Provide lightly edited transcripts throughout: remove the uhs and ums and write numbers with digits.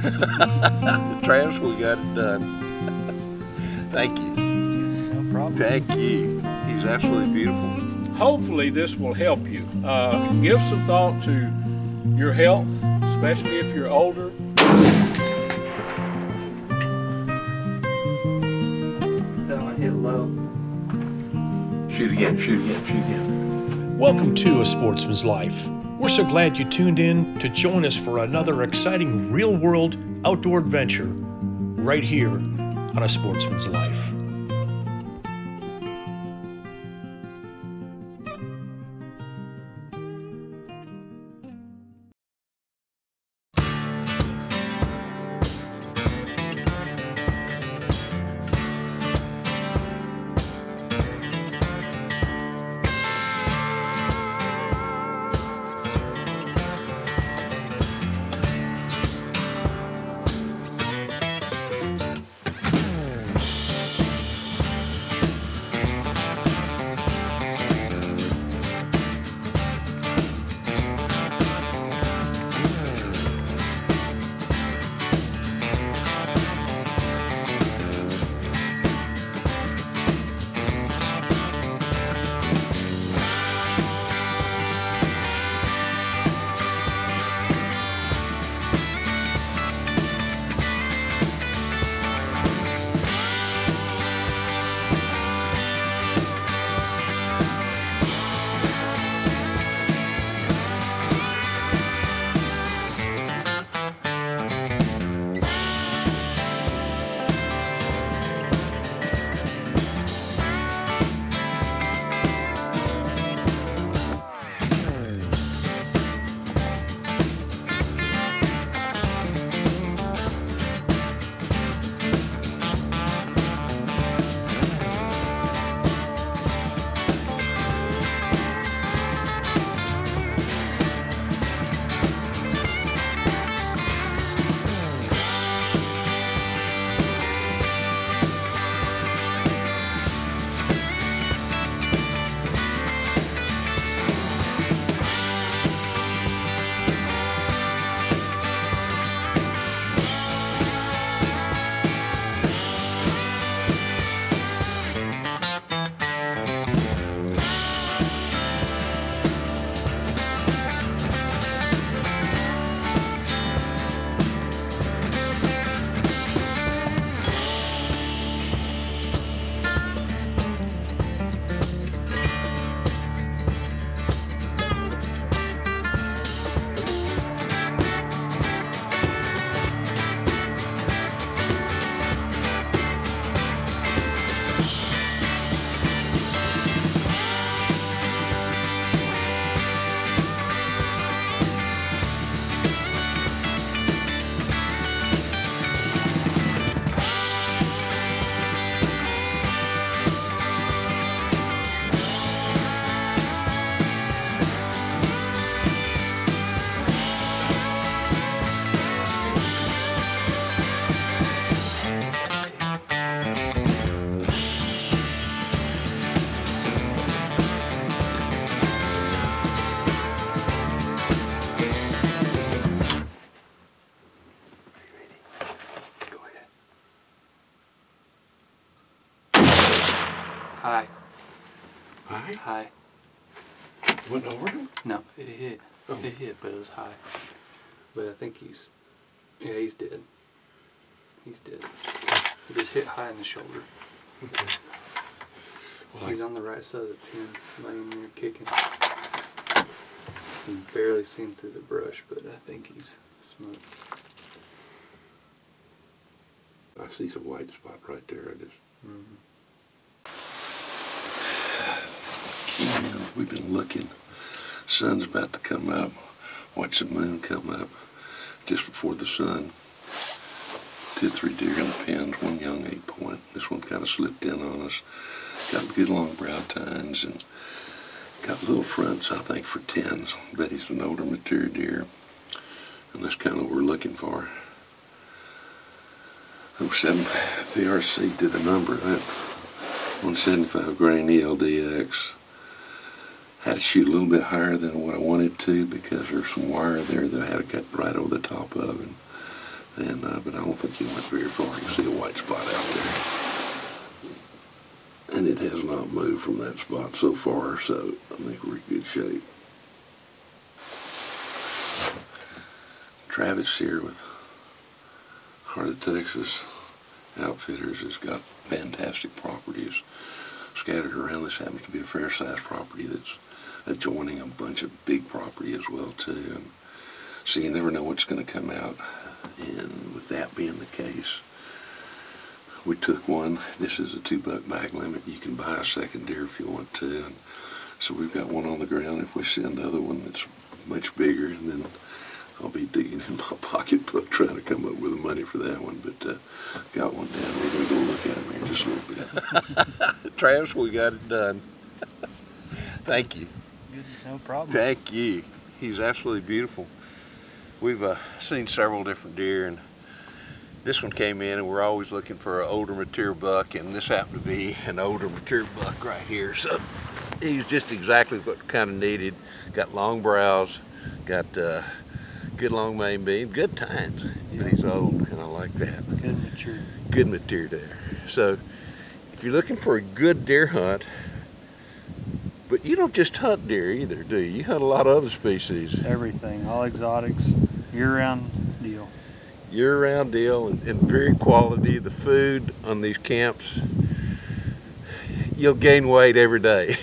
Travis, we got it done. Thank you. No problem. Thank you. He's absolutely beautiful. Hopefully this will help you. Give some thought to your health, especially if you're older. That one hit low. Shoot again, shoot again, shoot again. Welcome to A Sportsman's Life. We're so glad you tuned in to join us for another exciting real-world outdoor adventure right here on A Sportsman's Life. High. High? High. Went over him? No, it hit. Oh. It hit, but it was high. But I think he's dead. He's dead. He just hit high in the shoulder. Okay. Well, He's on the right side of the pin, laying there kicking. You can barely see him through the brush, but I think he's smoked. I see some white spot right there. I just. We've been looking. Sun's about to come up. Watch the moon come up just before the sun. 2 or 3 deer in the pens, one young 8-point. This one kind of slipped in on us. Got good long brow tines and got little fronts, I think, for 10s. Bet he's an older mature deer. And that's kind of what we're looking for. 07 VRC did a number. That 175 grain ELDX. Had to shoot a little bit higher than what I wanted to because there's some wire there that I had to cut right over the top of, and And but I don't think he went very far. You can see a white spot out there. And it has not moved from that spot so far, so I think we're in good shape. Travis here with Heart of Texas Outfitters has got fantastic properties scattered around. This happens to be a fair-sized property that's adjoining a bunch of big property as well too. And so you never know what's going to come out. And with that being the case, we took one. This is a $2 bag limit. You can buy a second deer if you want to. And so we've got one on the ground. If we see another one that's much bigger, and then I'll be digging in my pocketbook trying to come up with the money for that one. But got one down. We're going to go look at him here in just a little bit. Travis, we got it done. Thank you. Good, no problem. Thank you. He's absolutely beautiful. We've seen several different deer, and this one came in, and we're always looking for an older mature buck, and this happened to be an older mature buck right here. So he's just exactly what kind of needed. Got long brows, got good long main beam, good tines, but he's old, and I like that. Good mature. Good mature deer. So if you're looking for a good deer hunt, but you don't just hunt deer either, do you? You hunt a lot of other species. Everything, all exotics, year-round deal. Year-round deal, and very quality. The food on these camps, you'll gain weight every day.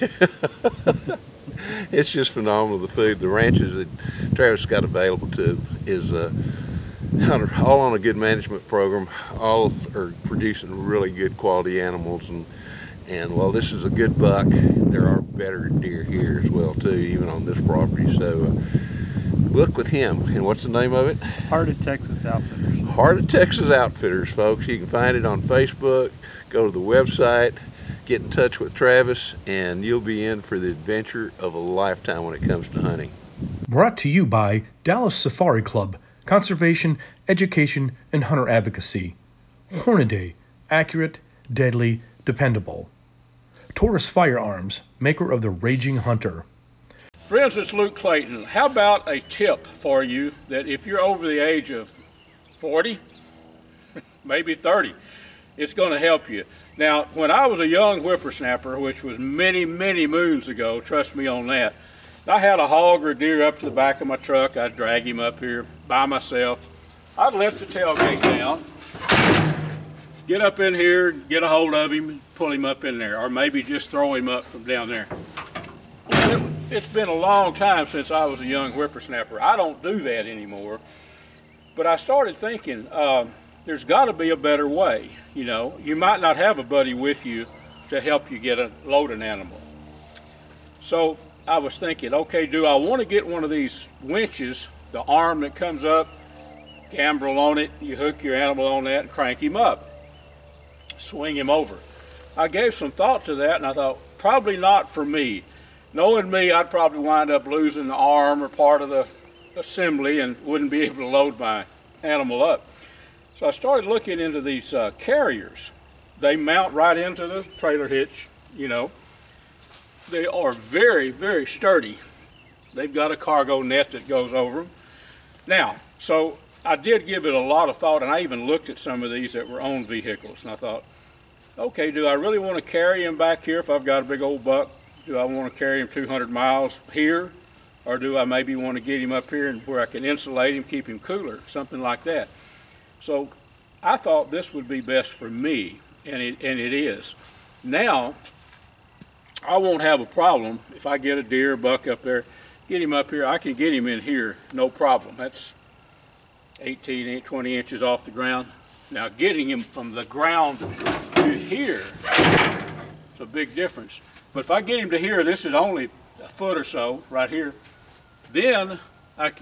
It's just phenomenal, the food. The ranches that Travis got available to is all on a good management program. All are producing really good quality animals, and while this is a good buck, there are better deer here as well too, even on this property. So look with him. And what's the name of it? Heart of Texas Outfitters. Heart of Texas Outfitters, folks. You can find it on Facebook. Go to the website, get in touch with Travis, and you'll be in for the adventure of a lifetime when it comes to hunting. Brought to you by Dallas Safari Club, Conservation, Education, and Hunter Advocacy. Hornaday, accurate, deadly, dependable. Taurus Firearms, maker of the Raging Hunter. Friends, it's Luke Clayton. How about a tip for you that if you're over the age of 40, maybe 30, it's going to help you. Now, when I was a young whippersnapper, which was many, many moons ago, trust me on that, I had a hog or deer up to the back of my truck. I'd drag him up here by myself. I'd lift the tailgate down, get up in here, get a hold of him, pull him up in there, or maybe just throw him up from down there. It's been a long time since I was a young whippersnapper. I don't do that anymore. But I started thinking, there's got to be a better way. You know, you might not have a buddy with you to help you load an animal. So I was thinking, okay, do I want to get one of these winches, the arm that comes up, gambrel on it, you hook your animal on that and crank him up, swing him over. I gave some thought to that, and I thought, probably not for me. Knowing me, I'd probably wind up losing the arm or part of the assembly and wouldn't be able to load my animal up. So I started looking into these carriers. They mount right into the trailer hitch, you know. They are very, very sturdy. They've got a cargo net that goes over them. Now, so I did give it a lot of thought, and I even looked at some of these that were on vehicles, and I thought, okay, do I really want to carry him back here if I've got a big old buck? Do I want to carry him 200 miles here? Or do I maybe want to get him up here and where I can insulate him, keep him cooler, something like that? So I thought this would be best for me, and it is. Now, I won't have a problem if I get a deer, buck up there, get him up here. I can get him in here, no problem. That's 18, 20 inches off the ground. Now getting him from the ground to here, it's a big difference. But if I get him to here, this is only a foot or so right here, then I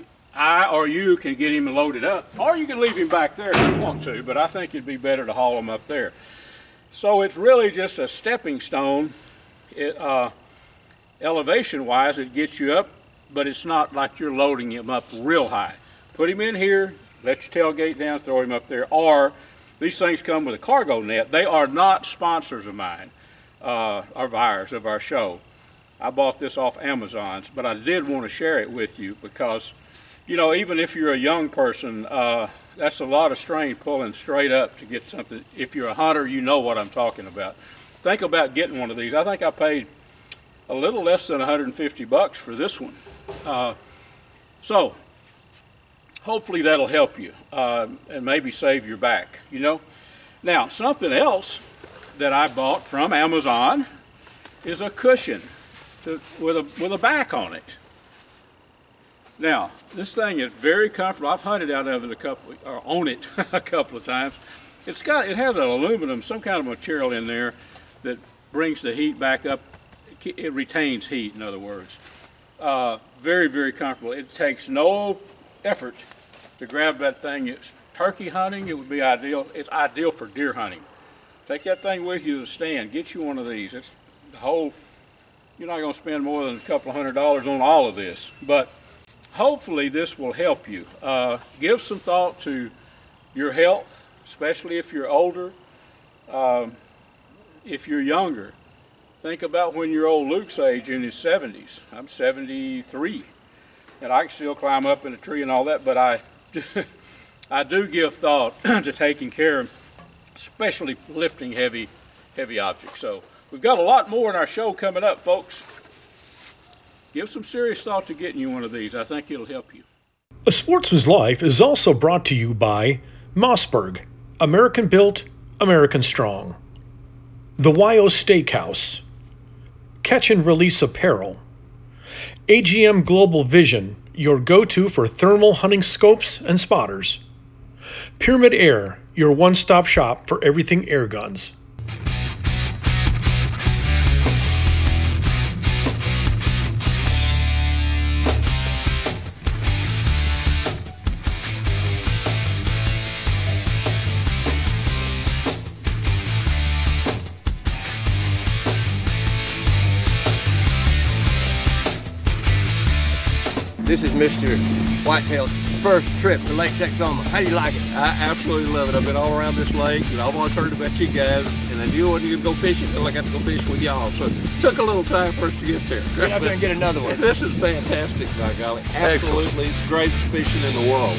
or you can get him loaded up, or you can leave him back there if you want to, but I think it'd be better to haul him up there. So it's really just a stepping stone. Elevation-wise, it gets you up, but it's not like you're loading him up real high. Put him in here, let your tailgate down, throw him up there, or these things come with a cargo net. They are not sponsors of mine. Of ours, of our show. I bought this off Amazon's, but I did want to share it with you because, you know, even if you're a young person, that's a lot of strain pulling straight up to get something. If you're a hunter, you know what I'm talking about. Think about getting one of these. I think I paid a little less than 150 bucks for this one. So hopefully that'll help you and maybe save your back, you know. Now, something else that I bought from Amazon is a cushion with a back on it. Now, this thing is very comfortable. I've hunted out of it on it a couple of times. It has an aluminum, some kind of material in there that brings the heat back up. It retains heat, in other words. Very, very comfortable. It takes no effort to grab that thing. It's turkey hunting, it would be ideal. It's ideal for deer hunting. Take that thing with you to the stand. Get you one of these. It's the whole. You're not going to spend more than a couple $100 on all of this, but hopefully this will help you. Give some thought to your health, especially if you're older. If you're younger, think about when you're old Luke's age in his 70s. I'm 73, and I can still climb up in a tree and all that, but I do give thought to taking care of, especially lifting heavy objects. So we've got a lot more in our show coming up, folks. Give some serious thought to getting you one of these. I think it'll help you. A Sportsman's Life is also brought to you by Mossberg, American Built, American Strong, the YO Steakhouse, Catch and Release Apparel, AGM Global Vision, your go-to for thermal hunting scopes and spotters, Pyramid Air, your one-stop shop for everything air guns. This is Mr. Whitetails' first trip to Lake Texoma. How do you like it? I absolutely love it. I've been all around this lake, and I've always heard about you guys, and I knew I wasn't going to go fishing until I got to go fish with y'all. So it took a little time for us to get there. Get up there and get another one. This is fantastic, by golly. Absolutely the greatest fishing in the world.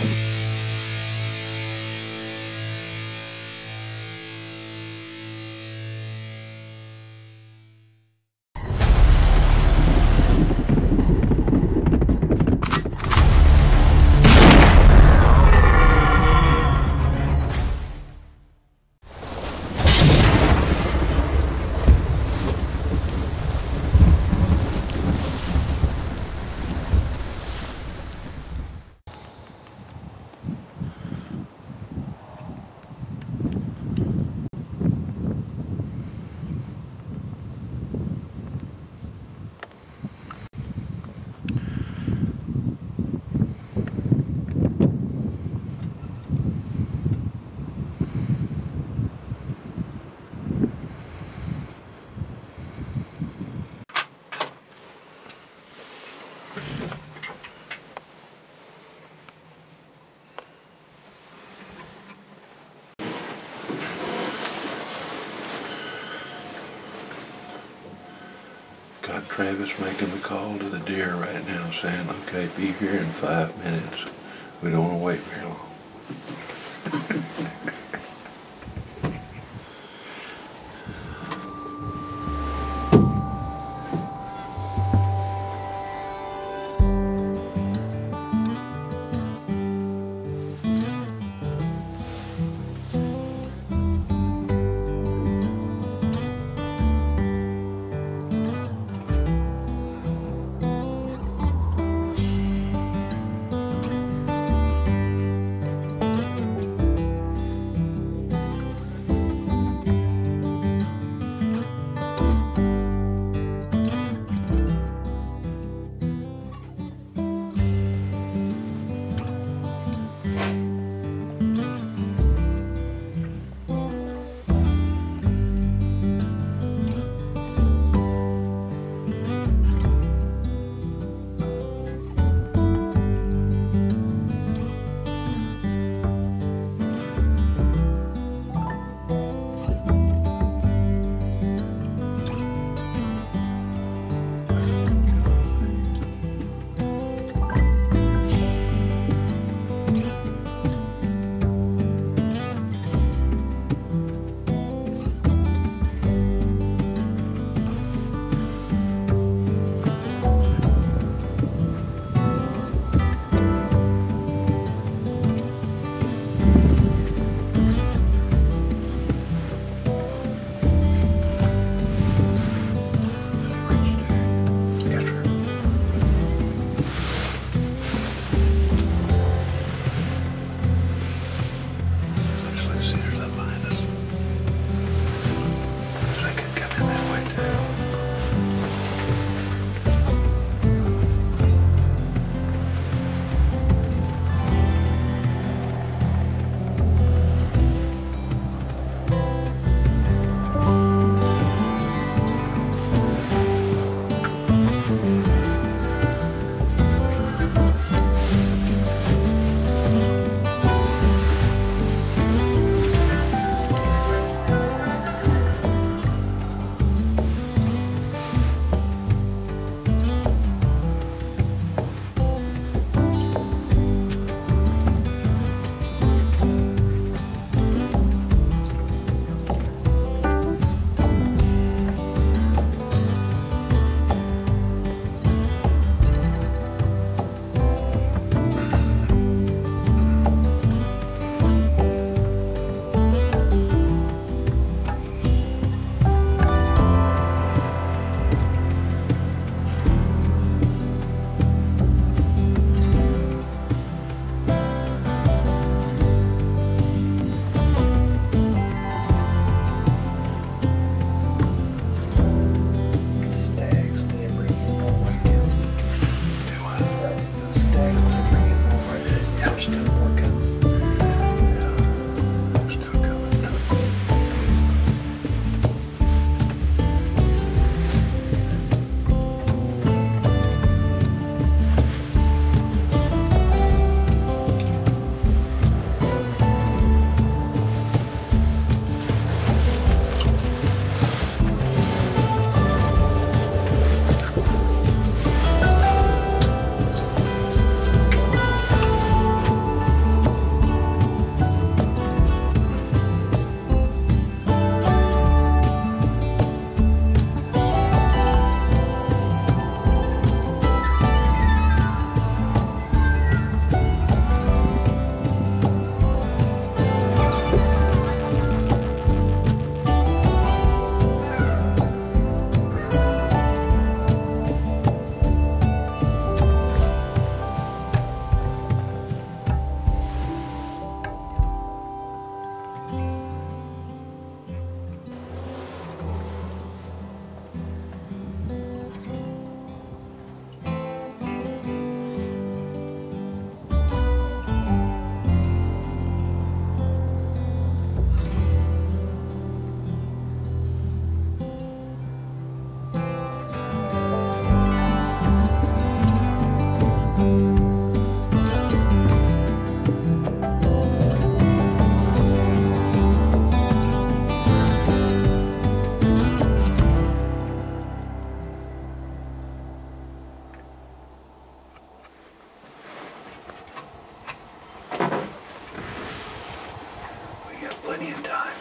Got Travis making the call to the deer right now, saying, okay, be here in 5 minutes. We don't want to wait very long.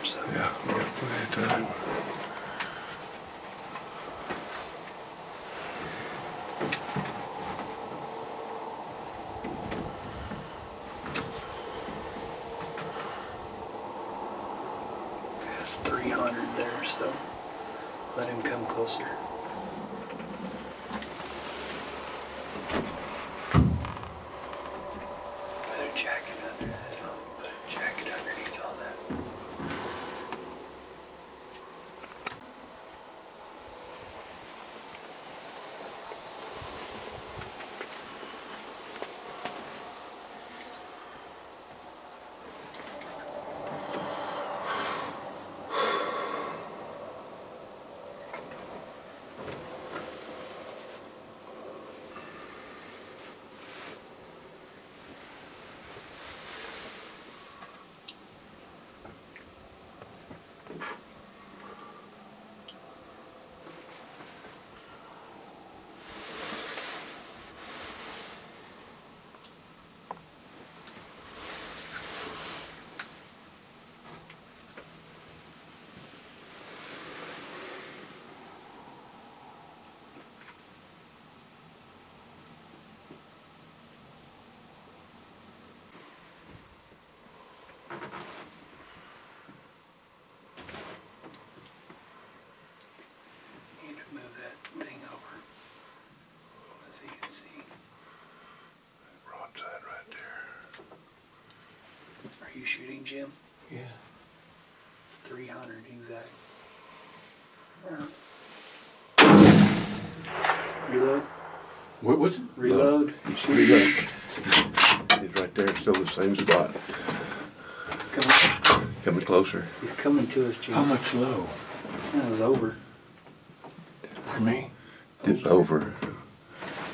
so. Yeah, we got plenty of time. It's 300 there, so let him come closer. Put a jacket under that. Put a jacket underneath all that. Move that thing over as you can see. Broadside right there. Are you shooting, Jim? Yeah. It's 300 exact. Reload. What was it? Reload. Reload. He's right there, still in the same spot. He's coming. Coming closer. He's coming to us, Jim. How much low? Yeah, it was over. For me? It's over.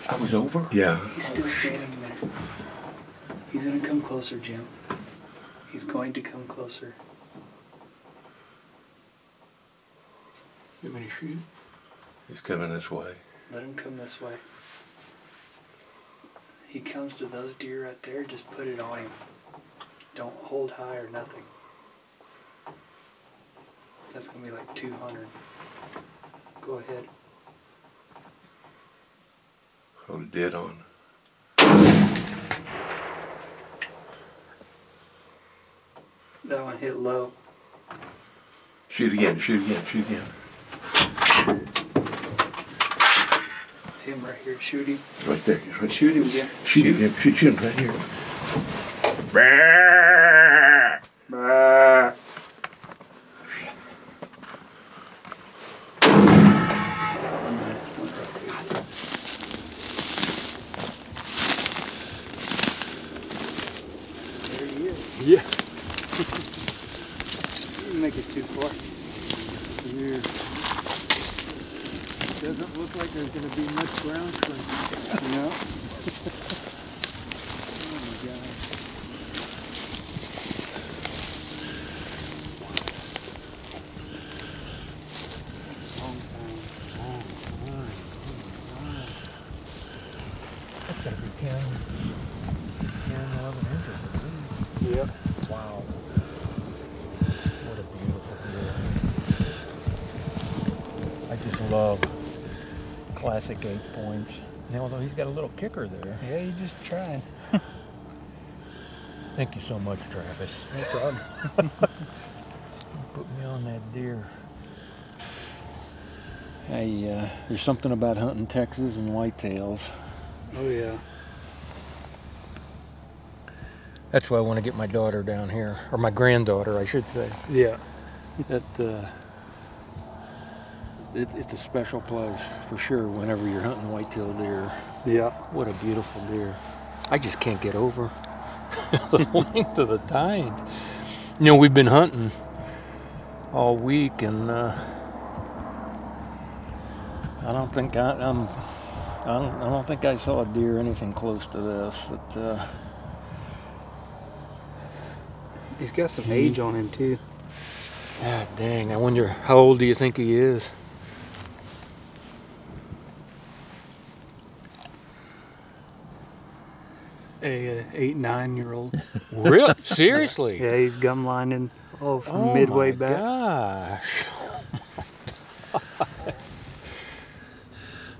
I was over? Yeah. He's still standing there. He's gonna come closer, Jim. He's going to come closer. You want me to shoot? He's coming this way. Let him come this way. He comes to those deer right there, just put it on him. Don't hold high or nothing. That's gonna be like 200. Go ahead. Hold it dead on. That one hit low. Shoot again, shoot again, shoot again. It's him right here. Shoot him. Right there. He's right. Shoot him again. Shoot him. Shoot him right here. There he is. Yeah. You didn't make it too far. Weird. Doesn't look like there's going to be much ground shrinkage. No? Oh my God. Long time. That's got to be 10, 11 inches at least. Yep. Wow. What a beautiful deer. I just love classic 8 points. Now, although he's got a little kicker there. Yeah, you just tried. Thank you so much, Travis. No problem. Put me on that deer. Hey, there's something about hunting Texas and whitetails. Oh yeah. That's why I want to get my daughter down here, or my granddaughter, I should say. Yeah. It's a special place for sure. Whenever you're hunting whitetail deer, Yeah. what a beautiful deer! I just can't get over the length of the tines. You know, we've been hunting all week, and I don't think I don't think I saw a deer anything close to this. He's got some age on him too. God dang! I wonder how old do you think he is? A 8, 9-year-old. Really? Seriously? Yeah, he's gum lining Oh, from midway my back. Gosh.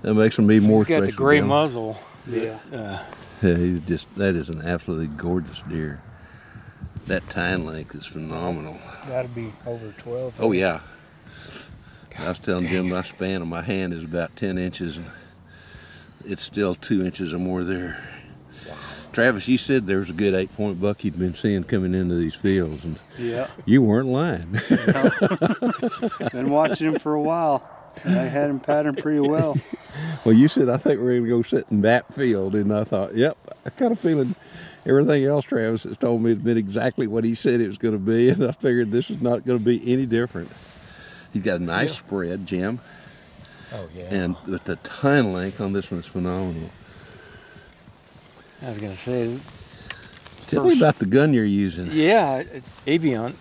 That makes him be more He's got special. the gray Jim. muzzle. Yeah. Yeah, that is an absolutely gorgeous deer. That tine length is phenomenal. Got to be over 12. Oh yeah. I was telling Jim my span of my hand is about 10 inches, and it's still 2 inches or more there. Travis, you said there was a good 8-point buck you'd been seeing coming into these fields, and Yeah. you weren't lying. Been watching him for a while. And I had him patterned pretty well. Well, you said, I think we're going to go sit in that field, and I thought, yep, I kind of feeling everything else Travis has told me has been exactly what he said it was going to be, and I figured this is not going to be any different. He's got a nice spread, Jim. Oh, yeah. And with the tine length on this one is phenomenal. I was going to say, Tell me about the gun you're using. yeah, Aviant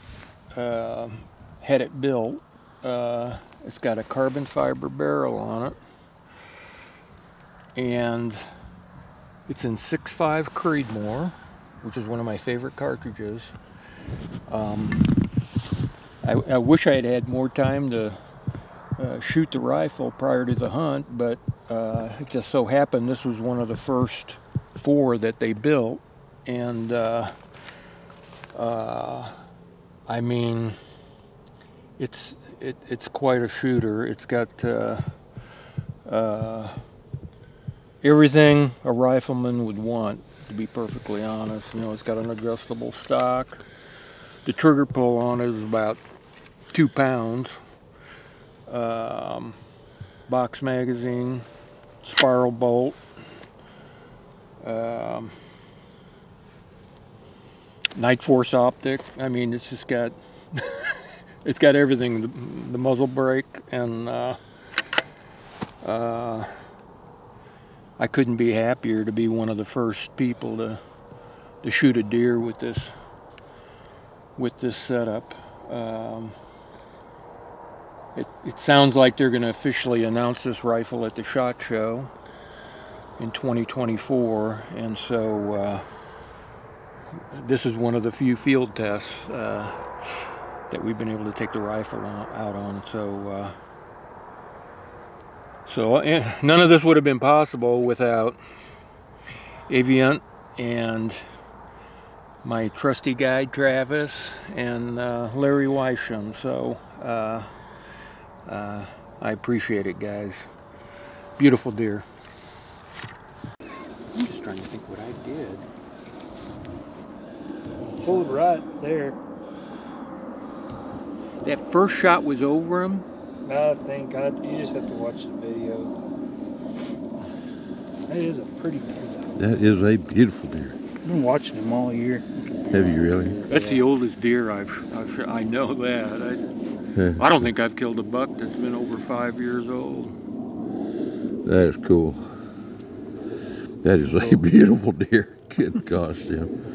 had it built. It's got a carbon fiber barrel on it. And it's in 6.5 Creedmoor, which is one of my favorite cartridges. I wish I had had more time to shoot the rifle prior to the hunt, but it just so happened this was one of the first 4 that they built. And I mean, it's quite a shooter. It's got everything a rifleman would want, to be perfectly honest. You know, it's got an adjustable stock. The trigger pull on it is about 2 pounds. Box magazine, spiral bolt. Night Force optic. I mean, it's just got it's got everything. The muzzle brake, and I couldn't be happier to be one of the first people to shoot a deer with this setup. It sounds like they're going to officially announce this rifle at the SHOT Show in 2024, and so this is one of the few field tests that we've been able to take the rifle out on. So none of this would have been possible without Aviant and my trusty guide Travis and Larry Weisham. So I appreciate it, guys. Beautiful deer. I'm just trying to think what I did. Pulled right there. That first shot was over him. I think you just have to watch the video. That is a pretty deer. That is a beautiful deer. I've been watching him all year. Have you really? That's the oldest deer I know that. I don't think I've killed a buck that's been over 5 years old. That is cool. That is a beautiful deer. Good gosh, Jim.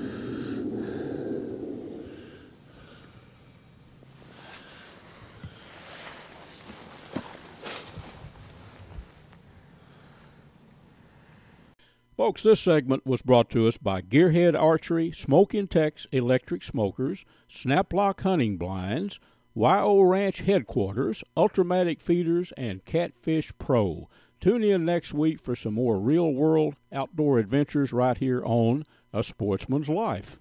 Folks, this segment was brought to us by Gearhead Archery, Smoke Intex Electric Smokers, Snaplock Hunting Blinds, YO Ranch Headquarters, Ultramatic Feeders, and Catfish Pro. Tune in next week for some more real-world outdoor adventures right here on A Sportsman's Life.